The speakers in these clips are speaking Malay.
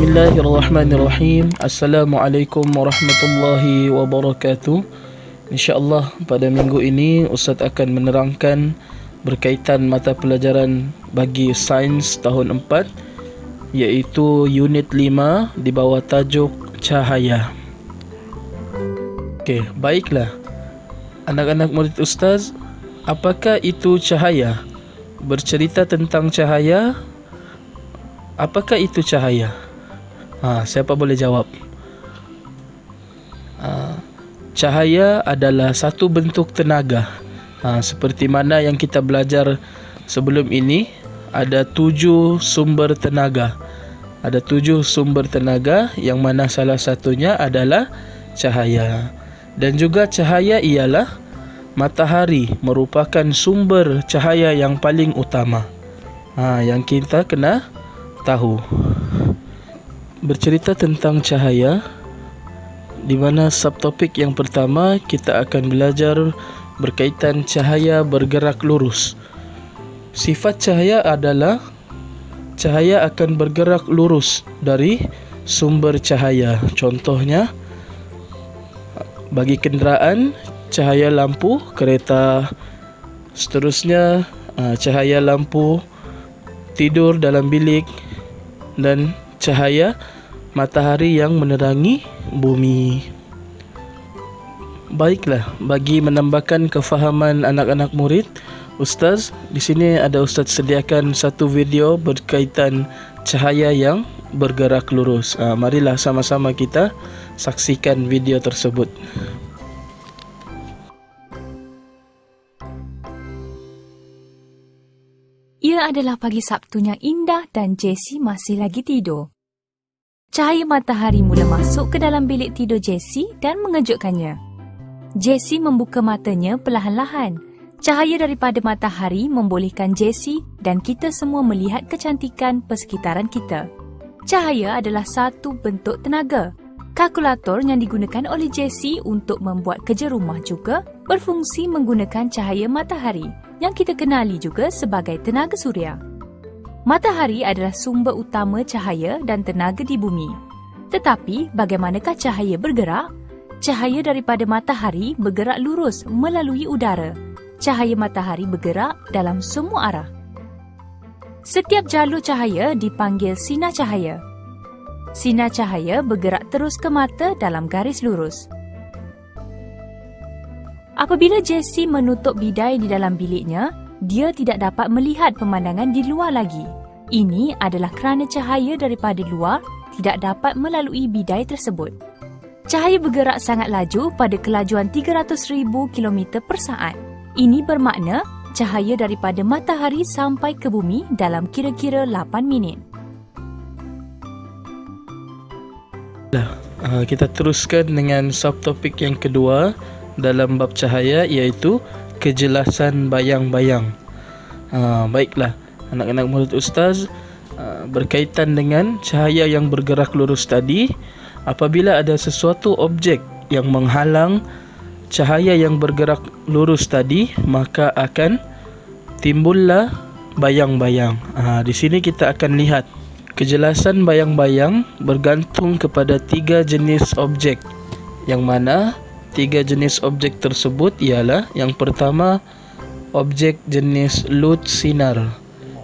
Bismillahirrahmanirrahim. Assalamualaikum warahmatullahi wabarakatuh. InsyaAllah pada minggu ini Ustaz akan menerangkan berkaitan mata pelajaran bagi sains tahun 4, iaitu unit 5 di bawah tajuk cahaya. Okey, baiklah. Anak-anak murid Ustaz, apakah itu cahaya? Bercerita tentang cahaya. Apakah itu cahaya? Siapa boleh jawab? Cahaya adalah satu bentuk tenaga. Seperti mana yang kita belajar sebelum ini, ada 7 sumber tenaga. Ada 7 sumber tenaga yang mana salah satunya adalah cahaya. Dan juga cahaya ialah matahari merupakan sumber cahaya yang paling utama. Yang kita kena tahu. Bercerita tentang cahaya, di mana subtopik yang pertama kita akan belajar berkaitan cahaya bergerak lurus. Sifat cahaya adalah cahaya akan bergerak lurus dari sumber cahaya. Contohnya, bagi kenderaan, cahaya lampu kereta, seterusnya cahaya lampu tidur dalam bilik, dan cahaya matahari yang menerangi bumi. Baiklah, bagi menambahkan kefahaman anak-anak murid, Ustaz, di sini ada Ustaz sediakan satu video berkaitan cahaya yang bergerak lurus. Marilah sama-sama kita saksikan video tersebut. Ia adalah pagi Sabtunya indah dan Jessie masih lagi tidur. Cahaya matahari mula masuk ke dalam bilik tidur Jessie dan mengejutkannya. Jessie membuka matanya perlahan-lahan. Cahaya daripada matahari membolehkan Jessie dan kita semua melihat kecantikan persekitaran kita. Cahaya adalah satu bentuk tenaga. Kalkulator yang digunakan oleh Jessie untuk membuat kerja rumah juga berfungsi menggunakan cahaya matahari, yang kita kenali juga sebagai tenaga suria. Matahari adalah sumber utama cahaya dan tenaga di bumi. Tetapi, bagaimanakah cahaya bergerak? Cahaya daripada matahari bergerak lurus melalui udara. Cahaya matahari bergerak dalam semua arah. Setiap jalur cahaya dipanggil sinar cahaya. Sinar cahaya bergerak terus ke mata dalam garis lurus. Apabila Jessie menutup bidai di dalam biliknya, dia tidak dapat melihat pemandangan di luar lagi. Ini adalah kerana cahaya daripada luar tidak dapat melalui bidai tersebut. Cahaya bergerak sangat laju pada kelajuan 300,000 km per saat. Ini bermakna cahaya daripada matahari sampai ke bumi dalam kira-kira 8 minit. Kita teruskan dengan subtopik yang kedua dalam bab cahaya, iaitu kejelasan bayang-bayang. Baiklah, anak-anak murid Ustaz, berkaitan dengan cahaya yang bergerak lurus tadi, apabila ada sesuatu objek yang menghalang cahaya yang bergerak lurus tadi, maka akan timbullah bayang-bayang. Di sini kita akan lihat kejelasan bayang-bayang bergantung kepada 3 jenis objek, yang mana 3 jenis objek tersebut ialah, yang pertama, objek jenis lut sinar,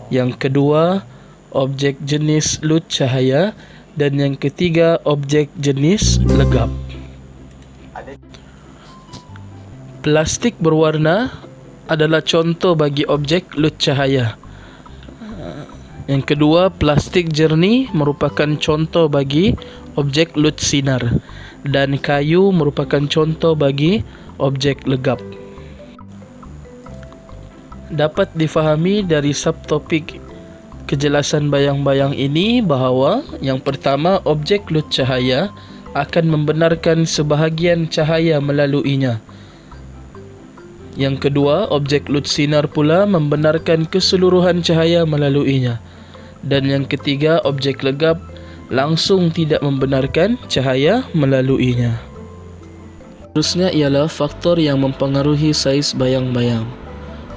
yang kedua, objek jenis lut cahaya, dan yang ketiga, objek jenis legap. Plastik berwarna adalah contoh bagi objek lut cahaya. Yang kedua, plastik jernih merupakan contoh bagi objek lut sinar, dan kayu merupakan contoh bagi objek legap. Dapat difahami dari subtopik kejelasan bayang-bayang ini bahawa yang pertama, objek lut cahaya akan membenarkan sebahagian cahaya melaluinya. Yang kedua, objek lut sinar pula membenarkan keseluruhan cahaya melaluinya. Dan yang ketiga, objek legap langsung tidak membenarkan cahaya melaluinya. Terusnya ialah faktor yang mempengaruhi saiz bayang-bayang.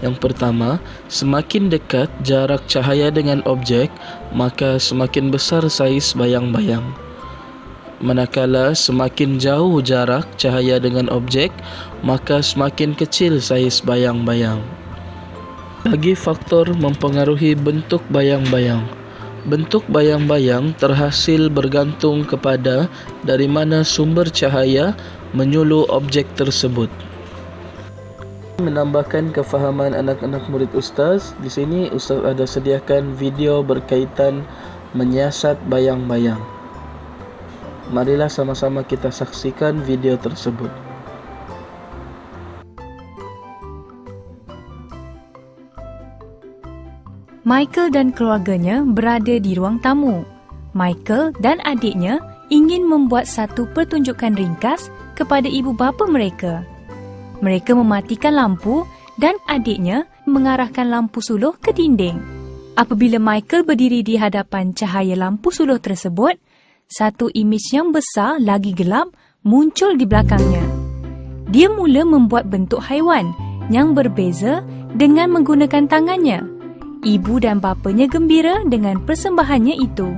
Yang pertama, semakin dekat jarak cahaya dengan objek, maka semakin besar saiz bayang-bayang. Manakala semakin jauh jarak cahaya dengan objek, maka semakin kecil saiz bayang-bayang. Bagi faktor mempengaruhi bentuk bayang-bayang. Bentuk bayang-bayang terhasil bergantung kepada dari mana sumber cahaya menyuluh objek tersebut. Menambahkan kefahaman anak-anak murid Ustaz, di sini Ustaz ada sediakan video berkaitan menyiasat bayang-bayang. Marilah sama-sama kita saksikan video tersebut. Michael dan keluarganya berada di ruang tamu. Michael dan adiknya ingin membuat satu pertunjukan ringkas kepada ibu bapa mereka. Mereka mematikan lampu dan adiknya mengarahkan lampu suluh ke dinding. Apabila Michael berdiri di hadapan cahaya lampu suluh tersebut, satu imej yang besar lagi gelap muncul di belakangnya. Dia mula membuat bentuk haiwan yang berbeza dengan menggunakan tangannya. Ibu dan bapanya gembira dengan persembahannya itu.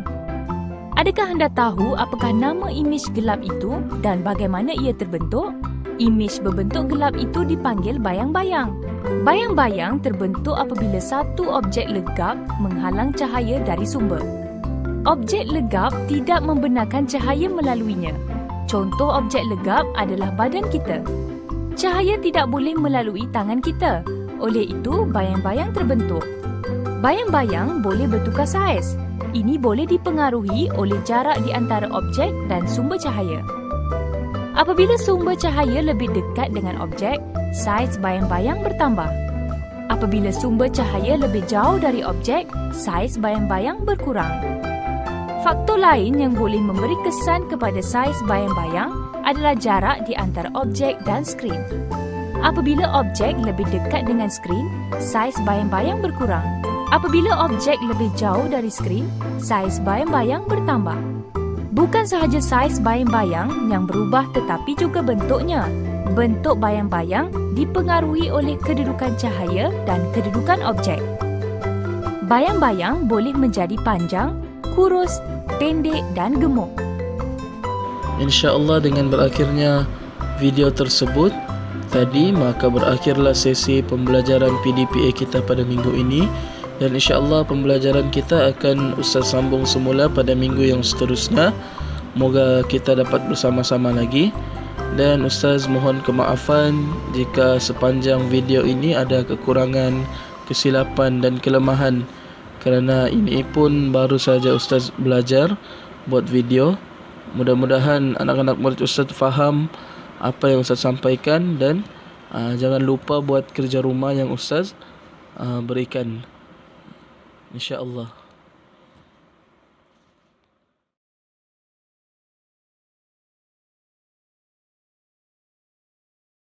Adakah anda tahu apakah nama imej gelap itu dan bagaimana ia terbentuk? Imej berbentuk gelap itu dipanggil bayang-bayang. Bayang-bayang terbentuk apabila satu objek legap menghalang cahaya dari sumber. Objek legap tidak membenarkan cahaya melaluinya. Contoh objek legap adalah badan kita. Cahaya tidak boleh melalui tangan kita. Oleh itu, bayang-bayang terbentuk. Bayang-bayang boleh bertukar saiz. Ini boleh dipengaruhi oleh jarak di antara objek dan sumber cahaya. Apabila sumber cahaya lebih dekat dengan objek, saiz bayang-bayang bertambah. Apabila sumber cahaya lebih jauh dari objek, saiz bayang-bayang berkurang. Faktor lain yang boleh memberi kesan kepada saiz bayang-bayang adalah jarak di antara objek dan skrin. Apabila objek lebih dekat dengan skrin, saiz bayang-bayang berkurang. Apabila objek lebih jauh dari skrin, saiz bayang-bayang bertambah. Bukan sahaja saiz bayang-bayang yang berubah tetapi juga bentuknya. Bentuk bayang-bayang dipengaruhi oleh kedudukan cahaya dan kedudukan objek. Bayang-bayang boleh menjadi panjang, kurus, pendek dan gemuk. InsyaAllah dengan berakhirnya video tersebut tadi, maka berakhirlah sesi pembelajaran PDPA kita pada minggu ini. Dan insyaAllah pembelajaran kita akan Ustaz sambung semula pada minggu yang seterusnya. Moga kita dapat bersama-sama lagi. Dan Ustaz mohon kemaafan jika sepanjang video ini ada kekurangan, kesilapan dan kelemahan, kerana ini pun baru saja Ustaz belajar buat video. Mudah-mudahan anak-anak murid Ustaz faham apa yang Ustaz sampaikan. Dan jangan lupa buat kerja rumah yang Ustaz berikan, InsyaAllah.